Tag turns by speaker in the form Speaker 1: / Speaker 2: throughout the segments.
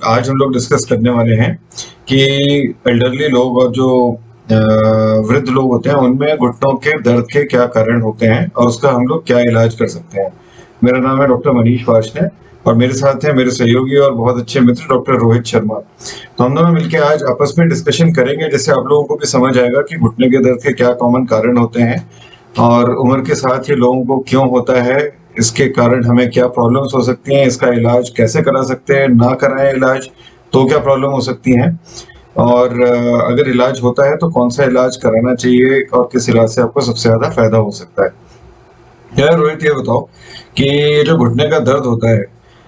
Speaker 1: आज हम लोग डिस्कस करने वाले हैं कि एल्डरली लोग और जो वृद्ध लोग होते हैं उनमें घुटनों के दर्द के क्या कारण होते हैं और उसका हम लोग क्या इलाज कर सकते हैं। मेरा नाम है डॉक्टर मनीष वार्ष्णेय और मेरे साथ हैं मेरे सहयोगी और बहुत अच्छे मित्र डॉक्टर रोहित शर्मा। तो हम दोनों मिलकर आज आपस में डिस्कशन करेंगे जिससे आप लोगों को भी समझ आएगा कि घुटने के दर्द के क्या कॉमन कारण होते हैं और उम्र के साथ ये लोगों को क्यों होता है, इसके कारण हमें क्या प्रॉब्लम्स हो सकती हैं, इसका इलाज कैसे करा सकते हैं, ना कराएं इलाज तो क्या प्रॉब्लम हो सकती हैं और अगर इलाज होता है तो कौन सा इलाज कराना चाहिए और किस इलाज से आपको सबसे ज्यादा फायदा हो सकता है। यार रोहित, ये बताओ कि ये जो घुटने का दर्द होता है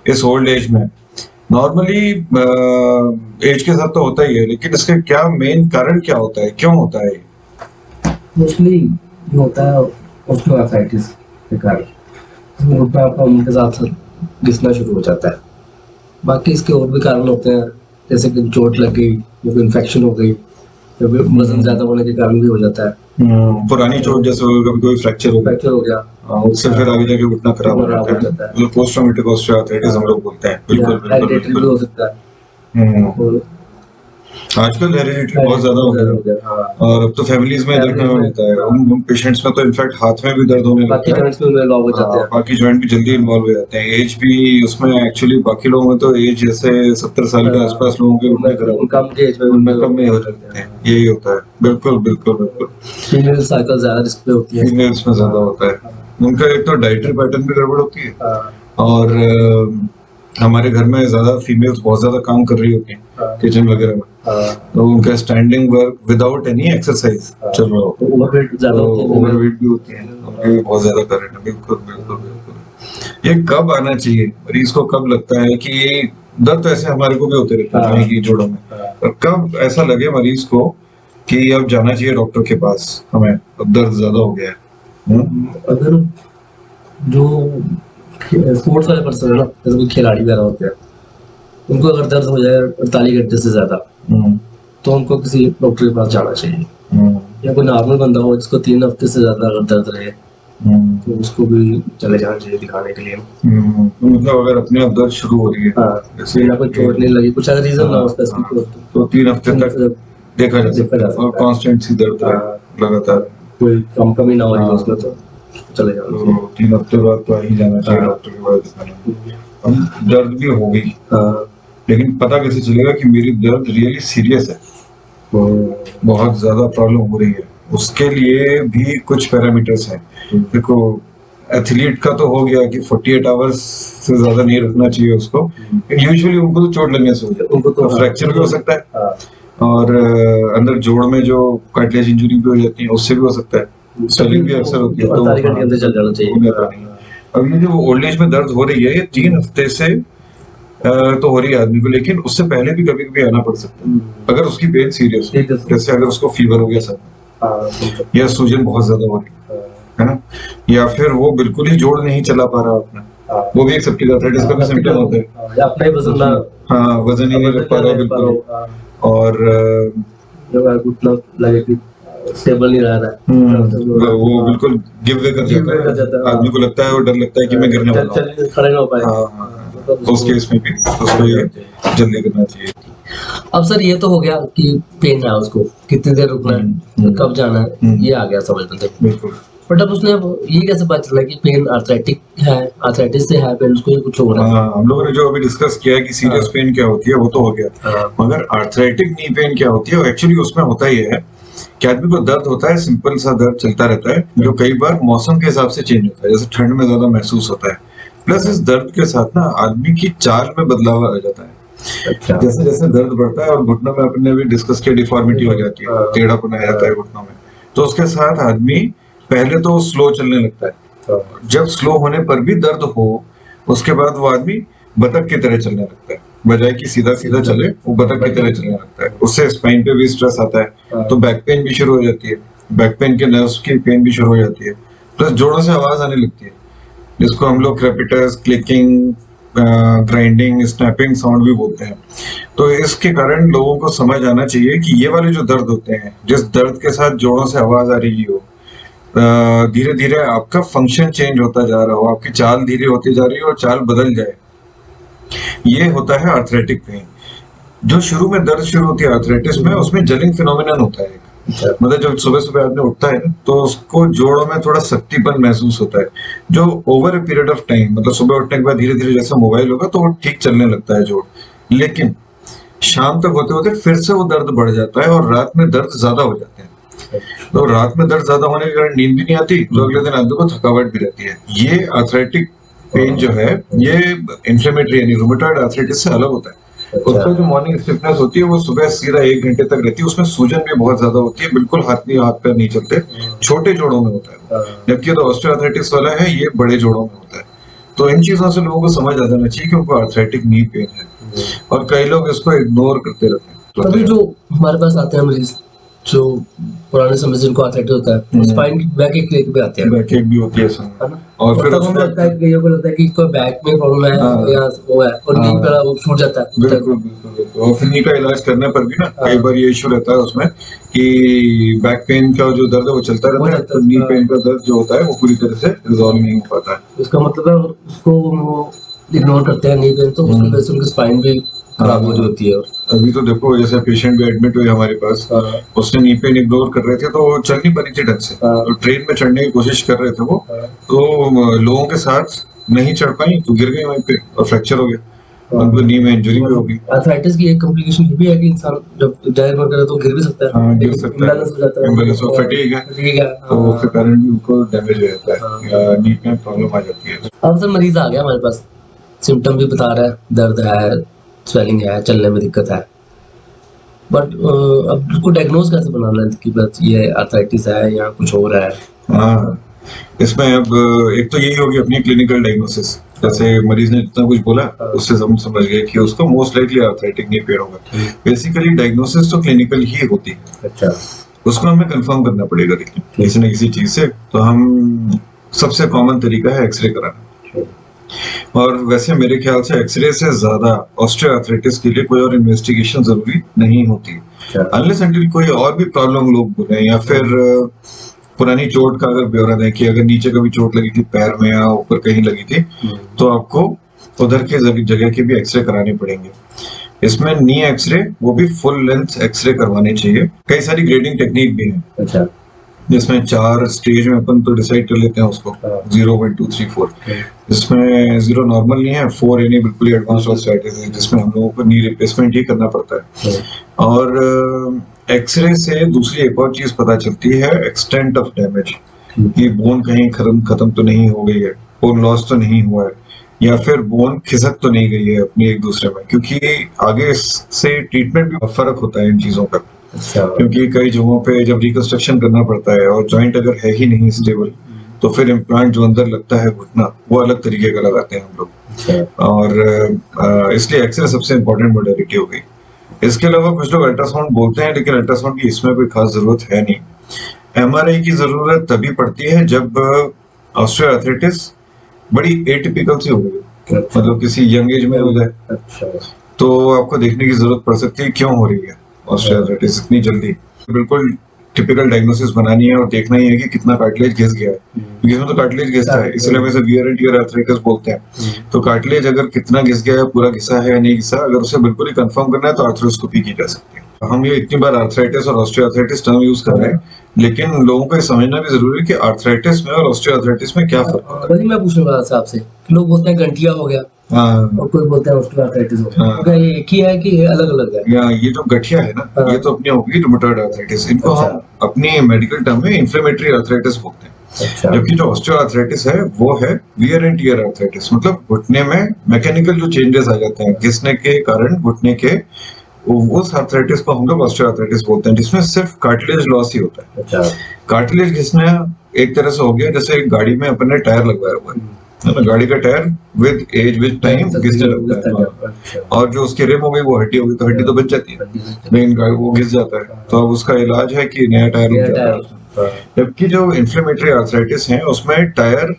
Speaker 1: इस ओल्ड एज में नॉर्मली एज के साथ तो होता ही है, लेकिन इसके क्या मेन कारण क्या होता है, क्यों होता है?
Speaker 2: मोस्टली होता है ऑस्टियोआर्थराइटिस के कारण। इसमें घुटना आपका उम्र के साथ साथ घिसना शुरू हो जाता है। बाकी इसके और भी कारण होते हैं, जैसे कि चोट लग गई या फिर इन्फेक्शन हो गई या फिर वजन ज्यादा होने के कारण भी हो जाता है।
Speaker 1: पुरानी चोट जैसे कभी कोई फ्रैक्चर हो गया, उससे फिर आगे जाके घुटना खराब हो जाता है। मतलब पोस्ट ट्रॉमेटिक ऑस्टियोआर्थराइटिस हम लोग बोलते हैं। बिल्कुल
Speaker 2: हेरिडिटरी भी हो सकता है।
Speaker 1: आजकल हेरिडिटरी बहुत ज्यादा हो गया और अब तो फैमिलीज में देखने में मिलता है। उन पेशेंट्स में तो इनफैक्ट हाथ में भी दर्द होने लगता है, बाकी जॉइंट भी जल्दी इन्वॉल्व हो जाते हैं। एज भी उसमें एक्चुअली बाकी लोगों में तो एज जैसे 70 साल के आसपास लोगों के उनमें कम में हो जाते हैं, यही होता है। बिल्कुल बिल्कुल बिल्कुल।
Speaker 2: फीमेल साइकिल ज्यादा रिस्क पे होती है,
Speaker 1: फीमेल्स में ज्यादा होता है। उनका एक तो डाइटरी पैटर्न भी गड़बड़ होती है और हमारे घर में ज्यादा फीमेल्स बहुत ज्यादा काम कर रही होती हैं किचन वगैरह में, तो उनका standing work without any exercise चल रहा हो, ओवरवेट भी होती है, उनके भी बहुत ज्यादा कारण है। बिल्कुल बिल्कुल बिल्कुल। ये कब आना चाहिए मरीज को, कब लगता है कि ये दर्द? ऐसे हमारे को भी होते रहते हैं कि जोड़ों में, और कब ऐसा लगे मरीज को कि अब जाना चाहिए डॉक्टर के पास, हमें अब दर्द ज्यादा हो गया है?
Speaker 2: अगर जो स्पोर्ट्स वाले पर्सन है ना, जैसे कोई खिलाड़ी वगैरह होते हैं, उनको अगर दर्द हो जाए 48 घंटे से ज्यादा तो उनको किसी डॉक्टर के पास जाना चाहिए। या कोई नॉर्मल बंदा हो जिसको 3 हफ्ते से ज्यादा अगर दर्द रहे तो उसको भी चले जाना चाहिए दिखाने के लिए।
Speaker 1: मतलब अगर अपने आप दर्द शुरू हो रही है,
Speaker 2: जैसे ना कोई चोट नहीं लगी, कुछ अगर रीजन ना हो स्पेसिफिक,
Speaker 1: तो 3 हफ्ते तक देखा जा सकता है और कांस्टेंट सी दर्द रहे लगातार, कोई
Speaker 2: कमी ना हो रही है उसमें, तो चले जाना चाहिए।
Speaker 1: 3 हफ्ते बाद तो ही जाना चाहिए डॉक्टर के पास दिखाने। अब दर्द भी हो गई, लेकिन पता कैसे चलेगा कि मेरी दर्द रियली सीरियस है, बहुत ज्यादा प्रॉब्लम हो रही है? उसके लिए भी कुछ पैरामीटर्स हैं। देखो, एथलीट का तो हो गया कि 48 आवर्स से ज्यादा नहीं रखना चाहिए उसको, यूजुअली उनको तो चोट लगने से हो जाता है, उनको तो फ्रैक्चर भी हो सकता है और अंदर जोड़ में जो कार्टिलेज इंजरी भी हो जाती है उससे भी हो सकता है, स्वेलिंग भी अक्सर होती है, तो 48 घंटे के अंदर चल जाना चाहिए। अब ये जो ओल्ड एज में दर्द हो रही है ये 3 हफ्ते से तो हो रही है आदमी को, लेकिन उससे पहले भी कभी कभी आना पड़ सकता है अगर उसकी पेन सीरियस हो, जैसे अगर उसको फीवर हो गया सर या सूजन बहुत ज्यादा हो रही है ना, या फिर वो बिल्कुल ही जोड़ नहीं चला पा रहा अपना, वो भी एक सेप्टिक आर्थराइटिस का भी सिम्टम होता है, या अपना ही वजन वजन ही नहीं रख पा रहा बिल्कुल, और लगे कि स्टेबल नहीं रह रहा है, वो बिल्कुल गिव वे कर जाता है, आदमी को लगता है और डर लगता है कि मैं गिरने वाला हूं, खड़े ना हो पाए। तो उस केस में भी उसको ये जल्दी करना चाहिए।
Speaker 2: अब सर ये तो हो गया कि पेन है उसको कितनी देर रुकना है, कब जाना है, ये आ गया समझ में।
Speaker 1: बिल्कुल।
Speaker 2: बट अब उसने ये कैसे पता चला कि पेन आर्थराइटिक है, आर्थराइटिस से है पेन, उसको कुछ हो रहा है?
Speaker 1: हम लोगों ने जो अभी डिस्कस किया है कि सीरियस पेन क्या होती है वो तो हो गया, मगर आर्थराइटिक नी पेन क्या होती है? एक्चुअली उसमें होता ही है कि आदमी को दर्द होता है, सिंपल सा दर्द चलता रहता है जो कई बार मौसम के हिसाब से चेंज होता है, जैसे ठंड में ज्यादा महसूस होता है, प्लस इस दर्द के साथ ना आदमी की चाल में बदलाव आ जाता है। अच्छा। जैसे जैसे दर्द बढ़ता है और घुटनों में अपने भी डिस्कस किया डिफॉर्मिटी हो जाती है, टेढ़ापन आ जाता है घुटनों में, तो उसके साथ आदमी पहले तो स्लो चलने लगता है, जब स्लो होने पर भी दर्द हो उसके बाद वो आदमी बतख की तरह चलने लगता है, बजाय कि सीधा सीधा चले वो बतख की तरह चलने लगता है, उससे स्पाइन पे भी स्ट्रेस आता है, तो बैक पेन भी शुरू हो जाती है, बैक पेन के नर्व्स की पेन भी शुरू हो जाती है, प्लस जोड़ों से आवाज आने लगती है जिसको हम लोग crepitus, clicking, grinding, snapping sound भी बोलते हैं। तो इसके कारण लोगों को समझ आना चाहिए कि ये वाले जो दर्द होते हैं, जिस दर्द के साथ जोड़ों से आवाज आ रही हो, धीरे धीरे आपका फंक्शन चेंज होता जा रहा हो, आपकी चाल धीरे होती जा रही हो और चाल बदल जाए, ये होता है आर्थराइटिक पेन। जो शुरू में दर्द शुरू होती है आर्थराइटिस में, उसमें जलिंग फिनोमिनन होता है एक। मतलब जब सुबह सुबह आदमी उठता है ना, तो उसको जोड़ों में थोड़ा शक्तिपन महसूस होता है, जो over a period of time, मतलब सुबह उठने के बाद धीरे धीरे जैसे मोबाइल होगा तो वो ठीक चलने लगता है जोड़, लेकिन शाम तक होते होते फिर से वो दर्द बढ़ जाता है और रात में दर्द ज्यादा हो जाते हैं। तो रात में दर्द ज्यादा होने के कारण नींद भी नहीं आती, तो अगले दिन आदमी को थकावट भी रहती है। ये आर्थराइटिक पेन जो है, ये इन्फ्लेमेटरी यानी रूमेटॉइड आर्थराइटिस से अलग होता है। उसका जो मॉर्निंग स्टिफनेस होती है वो सुबह सीधा 1 घंटे तक रहती है, उसमें सूजन भी बहुत ज्यादा होती है, बिल्कुल हाथ पैर नहीं चलते, छोटे जोड़ों में होता है। जबकि तो ऑस्टियोआर्थराइटिस वाला है, ये बड़े जोड़ों में होता है। तो इन चीजों से लोगों को समझ आ जाना चाहिए कि उनको आर्थराइटिक नी पेन है, और कई लोग इसको इग्नोर करते रहते हैं।
Speaker 2: अभी जो हमारे पास आते हैं मरीज जो पुराने समय से जिनको आर्थराइटिस होता है, स्पाइन की बैक एक लेके भी आते हैं,
Speaker 1: बैक एक भी होती है
Speaker 2: है ना?
Speaker 1: और फिर
Speaker 2: तब हमें लगता है कि कईयों को लगता है कि कोई बैक में प्रॉब्लम है या वो है, और नींद पर वो छूट जाता है।
Speaker 1: बिल्कुल बिल्कुल बिल्कुल। और फिर नी का इलाज करने पर भी ना कई बार ये इशू रहता है उसमें कि बैक पेन का जो दर्द है वो चलता रहता है, तो नी पेन का दर्द जो होता है वो पूरी तरह से रिजॉल्व नहीं हो पाता है।
Speaker 2: इसका मतलब है उसको वो इग्नोर करते हैं नी पेन, तो उसकी वजह से उनकी स्पाइन भी खराब हो रही होती है।
Speaker 1: अभी तो देखो जैसे पेशेंट भी एडमिट हुए हमारे पास, उसने नी पेन इग्नोर कर रहे थे तो चल नहीं पा रही थी ढंग से, तो ट्रेन में चढ़ने की कोशिश कर रहे थे वो, तो लोगों के साथ नहीं चढ़ पाई तो गिर गई वहीं पे और फ्रैक्चर हो गया, उनको नी में इंजरी भी होगी।
Speaker 2: आर्थराइटिस की एक कॉम्प्लिकेशन ये भी है कि इंसान जब जाहिर वर्क करे तो गिर भी सकता है,
Speaker 1: गिर सकता है,
Speaker 2: इम्बैलेंस हो जाता है,
Speaker 1: इम्बैलेंस और फटीग है, तो उसके कारण भी उनको डैमेज हो जाता है या नी में प्रॉब्लम आ जाती है।
Speaker 2: अब सर मरीज आ गया हमारे पास, सिम्टम भी बता रहा है, दर्द है, स्वेलिंग है, चलने में दिक्कत है, बट अब उसको डायग्नोज कैसे बनाना है कि बस ये आर्थराइटिस है या कुछ हो रहा है?
Speaker 1: हाँ, इसमें अब एक तो यही होगी अपनी क्लिनिकल डायग्नोसिस, जैसे मरीज ने जितना कुछ बोला उससे हम समझ गए कि उसको most likely arthritic knee pain होगा। बेसिकली डायग्नोसिस तो क्लिनिकल ही होती है,
Speaker 2: अच्छा,
Speaker 1: उसको हमें कंफर्म करना पड़ेगा लेकिन किसी न किसी चीज से। तो हम सबसे कॉमन तरीका है एक्सरे कराना, और वैसे मेरे ख्याल से एक्सरे से ज्यादा ऑस्टियोआर्थराइटिस के लिए कोई और इन्वेस्टिगेशन जरूरी नहीं होती, अनलेस अनटिल कोई और भी प्रॉब्लम लोग बोले, या फिर पुरानी चोट का अगर ब्यौरा दें कि अगर नीचे कभी चोट लगी थी पैर में या ऊपर कहीं लगी थी, तो आपको उधर के जगह के भी एक्सरे कराने पड़ेंगे। इसमें नी एक्सरे, वो भी फुल लेंथ एक्सरे करवाने चाहिए। कई सारी ग्रेडिंग टेक्निक भी है,
Speaker 2: अच्छा,
Speaker 1: जिसमें 4 स्टेज में अपन तो डिसाइड कर लेते हैं उसको, 0, 1, 2, 3, 4। इसमें 0 नॉर्मल नहीं है, 4 यानी बिल्कुल ही एडवांस ऑस्टियोआर्थराइटिस है, जिसमें हम लोगों को नी रिप्लेसमेंट ही करना पड़ता है। और एक्सरे से दूसरी एक और चीज पता चलती है, एक्सटेंट ऑफ डैमेज, कि बोन कहीं खत्म तो नहीं हो गई है, बोन लॉस तो नहीं हुआ है, या फिर बोन खिसक तो नहीं गई है अपनी एक दूसरे में, क्योंकि आगे से ट्रीटमेंट भी फर्क होता है इन चीजों का। क्योंकि कई जगहों पे जब रिकंस्ट्रक्शन करना पड़ता है और जॉइंट अगर है ही नहीं स्टेबल, तो फिर इम्प्लांट जो अंदर लगता है घुटना, वो अलग तरीके का लगाते हैं हम लोग। और इसलिए एक्सरे सबसे इम्पोर्टेंट मोडेलिटी हो गई। इसके अलावा कुछ लोग अल्ट्रासाउंड बोलते हैं, लेकिन अल्ट्रासाउंड की इसमें कोई खास जरूरत है नहीं। एमआरआई की जरूरत तभी पड़ती है जब ऑस्टियोआर्थराइटिस बड़ी एटिपिकल सी हो गई, मतलब किसी यंग एज में हो जाए, तो आपको देखने की जरूरत पड़ सकती है क्यों हो रही है ऑस्टियोआर्थराइटिस इतनी जल्दी। बिल्कुल टिपिकल डायग्नोसिस बनानी है और देखना ही है कि कितना कार्टिलेज घिस गया है, क्योंकि इसमें तो कार्टिलेज घिसता है, इसलिए हम इसे वियर एंड टियर आर्थराइटिस बोलते हैं। तो कार्टिलेज अगर कितना घिस गया है, पूरा घिसा है या नहीं घिसा, अगर उसे बिल्कुल ही कंफर्म करना है तो आर्थरोस्कोपी की जा सकती है। हम ये इतनी बार आर्थराइटिस और ऑस्टियोआर्थराइटिस टर्म यूज कर रहे हैं, लेकिन लोगों को समझना भी जरूरी है कि आर्थराइटिस में और ऑस्टियोआर्थराइटिस में क्या फर्क होता है।
Speaker 2: वही मैं पूछने वाला था आपसे, लोग बोलते हैं गंठिया हो गया, और कोई बोलते हैं ऑस्टियोआर्थराइटिस हो गया, क्या ये एक ही है कि ये अलग-अलग है?
Speaker 1: या ये जो गठिया है ना, ये तो अपनी होगी रूमेटॉइड आर्थराइटिस, इनको हम अपनी मेडिकल टर्म में इन्फ्लेमेटरी आर्थराइटिस बोलते हैं। जबकि जो ऑस्टियोआर्थराइटिस है वो है वियर एंड टियर आर्थराइटिस, मतलब घुटने में मैकेनिकल जो चेंजेस आ जाते हैं घिसने के कारण घुटने के, उस आर्थराइटिस को हम लोग ऑस्टियोआर्थराइटिस बोलते हैं, जिसमें सिर्फ कार्टिलेज लॉस ही होता है। अच्छा, कार्टिलेज घिसना एक तरह से हो गया जैसे एक गाड़ी में अपन ने टायर लगवाया हुआ है ना, गाड़ी का tyre with age with time घिसने लगता है, और जो उसकी रिम हो गई वो हड्डी हो गई, तो हड्डी तो बच जाती है, लेकिन वो घिस जाता है, तो अब उसका इलाज है कि नया टायर लग जाता है। जबकि जो इन्फ्लेमेटरी आर्थराइटिस है उसमें टायर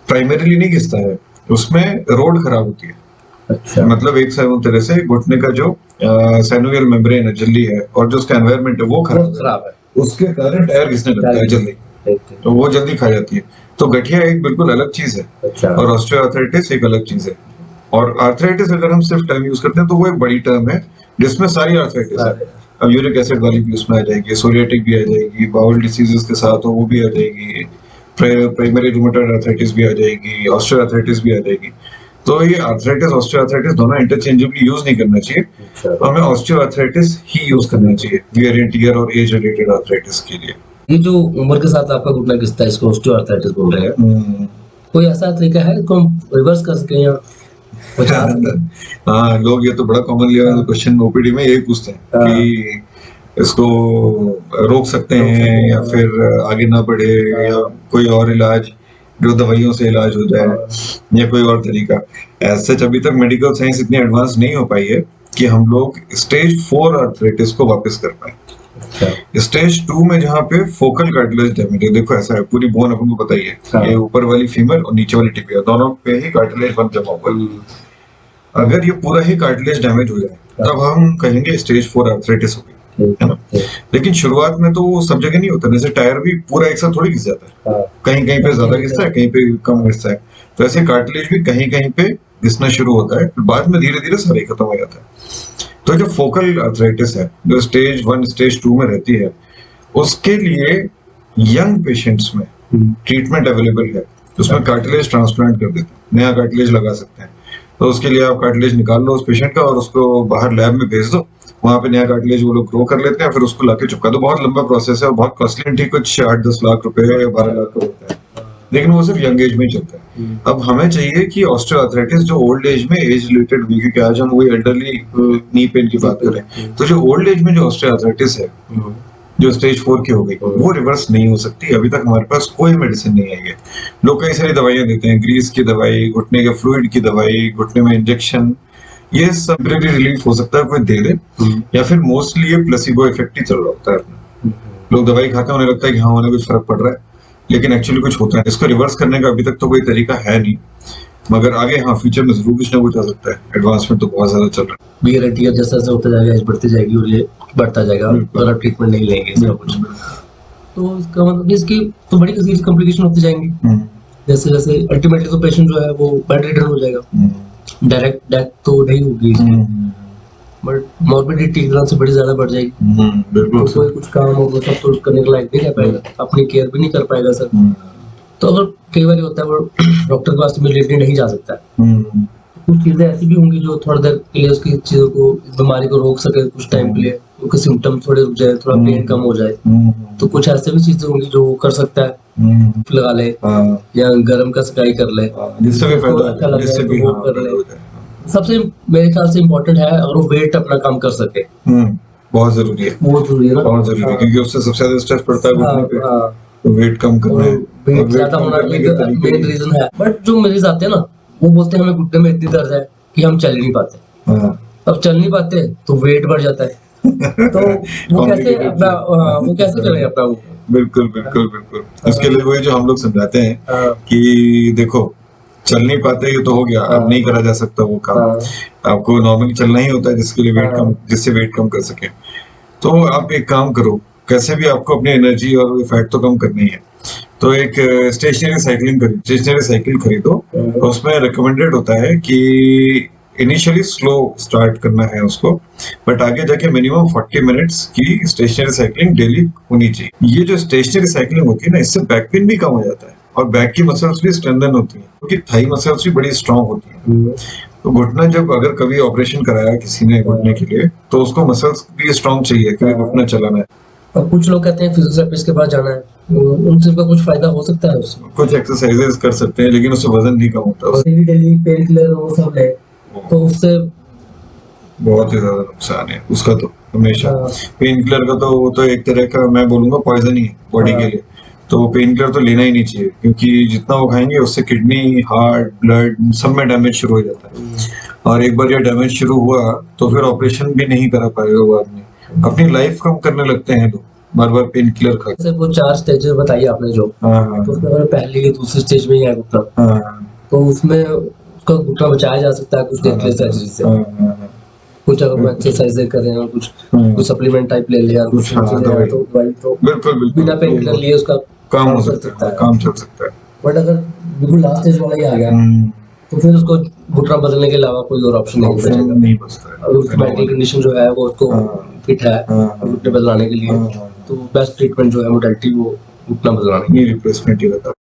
Speaker 1: प्राइमरीली नहीं घिसता है, उसमें रोड खराब होती है। अच्छा, मतलब एक तरह से घुटने का जो साइनोवियल मेम्ब्रेन है, झिल्ली है, और जो उसका एनवायरनमेंट है वो खराब है, उसके कारण टायर घिसने लगता है जल्दी, तो वो जल्दी खा जाती है। तो गठिया एक बिल्कुल अलग चीज है, अच्छा, और ऑस्टियोआर्थराइटिस एक अलग चीज है। और आर्थराइटिस अगर हम सिर्फ टर्म यूज करते हैं तो वो एक बड़ी टर्म है जिसमें सारी आर्थराइटिस है। अब यूरिक एसिड वाली भी उसमें आ जाएगी, सोरियाटिक भी आ जाएगी, बाउल डिसीजेस के साथ वो भी आ जाएगी, प्राइमरी रूमेटॉइड आर्थराइटिस भी आ जाएगी, ऑस्टियोआर्थराइटिस भी आ जाएगी। तो ये आर्थराइटिस ऑस्टियोआर्थराइटिस दोनों इंटरचेंजेबली यूज नहीं करना चाहिए, तो हमें ऑस्टियोआर्थराइटिस ही यूज करना चाहिए वियर एंड टियर और एज रिलेटेड आर्थराइटिस के लिए।
Speaker 2: ये जो उम्र के साथ आपका घुटना घिसता है, इसको ऑस्टियोआर्थराइटिस बोल रहे हैं, कोई ऐसा तरीका है इसको हम रिवर्स कर सकें या बचा सकें?
Speaker 1: हाँ, लोग ये तो बड़ा कॉमनली क्वेश्चन ओपीडी में यही पूछते हैं कि इसको रोक सकते हैं या फिर आगे ना बढ़े, या कोई और इलाज जो दवाइयों से इलाज हो जाए या कोई और तरीका। ऐसे अभी तक मेडिकल साइंस इतनी एडवांस नहीं हो पाई है कि हम लोग स्टेज 4 आर्थराइटिस को वापस कर पाए। स्टेज 2 में जहाँ पे फोकल कार्टिलेज डैमेज है, देखो ऐसा है, पूरी बोन अपन को पता ही है, ये ऊपर वाली फीमर और नीचे वाली टिबिया दोनों पे ही कार्टिलेज बन जमा हुआ है। अगर ये पूरा ही कार्टिलेज डैमेज हो जाए तब हम कहेंगे स्टेज 4 आर्थराइटिस हो गई, है ना। लेकिन शुरुआत में तो वो सब जगह नहीं होता, जैसे टायर भी पूरा एक साथ थोड़ी घिस जाता है, कहीं कहीं पे ज्यादा घिसता है, कहीं पे कम घिसता है। तो ऐसे कार्टिलेज भी कहीं कहीं पे घिसना शुरू होता है, बाद में धीरे धीरे सारे खत्म हो जाता है। तो जो फोकल आर्थराइटिस है जो स्टेज 1 स्टेज 2 में रहती है, उसके लिए यंग पेशेंट्स में ट्रीटमेंट अवेलेबल है, उसमें कार्टिलेज ट्रांसप्लांट कर देते हैं, नया कार्टिलेज लगा सकते हैं। तो उसके लिए आप कार्टिलेज निकाल लो उस पेशेंट का और उसको बाहर लैब में भेज दो, वहां पे नया कार्टिलेज वो लोग ग्रो कर लेते हैं, फिर उसको लाके चिपका दो। बहुत लंबा प्रोसेस है और बहुत कॉस्टली, ठीक कुछ 8-10 लाख रुपए या 12 लाख का होता है, लेकिन वो सिर्फ यंग एज में ही चलता है। अब हमें चाहिए कि ऑस्टियोआर्थराइटिस जो ओल्ड एज में एज रिलेटेड हुई, क्योंकि आज हम वही एल्डरली नी पेन की बात करें, तो जो ओल्ड एज में जो ऑस्टियोआर्थराइटिस है जो स्टेज 4 की हो गई, वो रिवर्स नहीं हो सकती। अभी तक हमारे पास कोई मेडिसिन नहीं आई है। लोग कई सारी दवाइयां देते हैं, ग्रीस की दवाई, घुटने के फ्लूइड की दवाई, घुटने में इंजेक्शन, ये सब टेम्परेरी रिलीफ हो सकता है कोई दे दे, या फिर मोस्टली ये प्लेसिबो इफेक्ट ही चल रहा होता है। लोग दवाई खाते हैं, उन्हें लगता है कि हाँ उन्हें कुछ फर्क पड़ रहा है, लेकिन एक्चुअली कुछ होता है। इसको रिवर्स करने का अभी तक तो कोई तरीका है नहीं, मगर आगे हाँ फ्यूचर में जरूर कुछ ना कुछ आ सकता है। एडवांसमेंट तो बहुत ज्यादा चल रहा है।
Speaker 2: बियर एंड टियर जैसा जैसा होता जाएगा, एज बढ़ती जाएगी और ये बढ़ता जाएगा अगर आप ट्रीटमेंट नहीं लेंगे इसका कुछ, तो इसका मतलब इसकी तो बड़ी सीरियस कॉम्प्लिकेशन होती जाएंगी। जैसे जैसे अल्टीमेटली तो पेशेंट जो है वो बेड रिडन हो जाएगा, डायरेक्ट डेथ तो नहीं होगी इसकी, बट मॉर्बिडिटी एकदम से बड़ी ज्यादा बढ़ जाएगी।
Speaker 1: बिल्कुल,
Speaker 2: तो कोई कुछ काम होगा सब तो करने के लायक नहीं रह पाएगा, अपनी केयर भी नहीं कर पाएगा सर। तो अगर कई बार होता है वो डॉक्टर के पास इमीडिएटली नहीं जा सकता है, कुछ चीजें ऐसी भी होंगी जो थोड़ी देर के लिए उसकी चीजों को, बीमारी को रोक सके कुछ टाइम के लिए, उनके सिम्टम्स थोड़े रुक जाए, थोड़ा पेन कम हो जाए। तो कुछ ऐसे भी चीजें होंगी जो वो कर सकता है, लगा ले या गर्म का सिकाई कर ले,
Speaker 1: जिससे भी फायदा
Speaker 2: अच्छा लगे
Speaker 1: जिससे
Speaker 2: तो
Speaker 1: भी
Speaker 2: वो कर ले। सबसे मेरे ख्याल से इम्पोर्टेंट है अगर वो वेट अपना काम कर सके,
Speaker 1: बहुत जरूरी है,
Speaker 2: बहुत जरूरी है ना,
Speaker 1: बहुत जरूरी है, क्योंकि उससे सबसे ज्यादा स्ट्रेस पड़ता है घुटने पे, तो वेट कम करना है,
Speaker 2: वेट ज्यादा होना मेन रीजन है। बट जो मरीज आते हैं ना वो बोलते हैं हमें घुटने में इतनी दर्द है कि हम चल नहीं पाते। अब चल नहीं पाते तो वेट बढ़ जाता है, तो वो कैसे अपना वो कैसे करें अपना वो।
Speaker 1: बिल्कुल बिल्कुल बिल्कुल, उसके लिए वही जो हम लोग समझाते हैं कि देखो चल नहीं पाते ये तो हो गया, अब नहीं करा जा सकता वो काम, आपको नॉर्मली चलना ही होता है जिसके लिए वेट कम, जिससे वेट कम कर सके। तो आप एक काम करो, कैसे भी आपको अपनी एनर्जी और फैट तो कम करनी है, तो एक स्टेशनरी साइकिल खरीदो। उसमें रिकमेंडेड होता है कि इनिशियली स्लो स्टार्ट करना है उसको, बट आगे जाके मिनिमम 40 मिनट्स की स्टेशनरी साइकिलिंग डेली होनी चाहिए। ये जो स्टेशनरी साइकिलिंग होती है ना, इससे बैक पेन भी कम हो जाता है और बैक की मसल्स भी स्ट्रेंथन होती हैं, क्योंकि थाई मसल्स भी बड़ी स्ट्रांग होती हैं। तो घुटना जब अगर कभी ऑपरेशन कराया किसी ने घुटने के लिए, तो उसको मसल्स भी स्ट्रांग चाहिए क्योंकि घुटना चलाना है।
Speaker 2: और कुछ लोग कहते हैं फिजियोथेरेपिस्ट के पास जाना है, उनसे कुछ फायदा हो सकता है उसमें?
Speaker 1: कुछ एक्सरसाइजेस कर सकते हैं लेकिन उससे वजन नहीं कम होता,
Speaker 2: डेली पेन किलर वो सब ले तो उससे
Speaker 1: बहुत ही ज्यादा नुकसान है उसका। तो हमेशा पेन किलर का तो वो तो एक तरह का मैं बोलूंगा पॉइजन ही है बॉडी के लिए, तो पेन किलर तो लेना ही नहीं चाहिए, क्योंकि जितना वो खाएंगे उससे किडनी, हार्ट, ब्लड सब में डैमेज शुरू हो जाता है, और एक बार ये डैमेज शुरू हुआ तो फिर ऑपरेशन भी नहीं करा पाएगा वो आदमी, अपनी लाइफ कम करने लगते हैं लोग बार बार पेन किलर खा के।
Speaker 2: वो 4 स्टेजेस बताई आपने जो, तो उसमें पहली दूसरी स्टेज में ही है घुटना, तो उसमें उसका घुटना बचाया जा सकता है कुछ देख ले सर्जरी से, कुछ अगर एक्सरसाइज करें और कुछ सप्लीमेंट टाइप ले लिया, कुछ दवाई तो
Speaker 1: बिल्कुल
Speaker 2: बिना पेन किलर लिए उसका
Speaker 1: काम हो सकता है, काम चल सकता है।
Speaker 2: बट अगर बिल्कुल लास्ट स्टेज वाला ही आ गया तो फिर उसको घुटना बदलने के अलावा कोई और ऑप्शन नहीं
Speaker 1: ऑप्शन
Speaker 2: बचेगा।
Speaker 1: नहीं बचता है।
Speaker 2: और उसकी मेडिकल कंडीशन जो है वो उसको
Speaker 1: हाँ।
Speaker 2: फिट है
Speaker 1: हाँ,
Speaker 2: घुटने बदलाने के लिए,
Speaker 1: हाँ, हाँ।
Speaker 2: तो बेस्ट ट्रीटमेंट जो है मोडालिटी वो घुटना बदलाने की।
Speaker 1: नहीं रिप्लेसमेंट ही रहता है।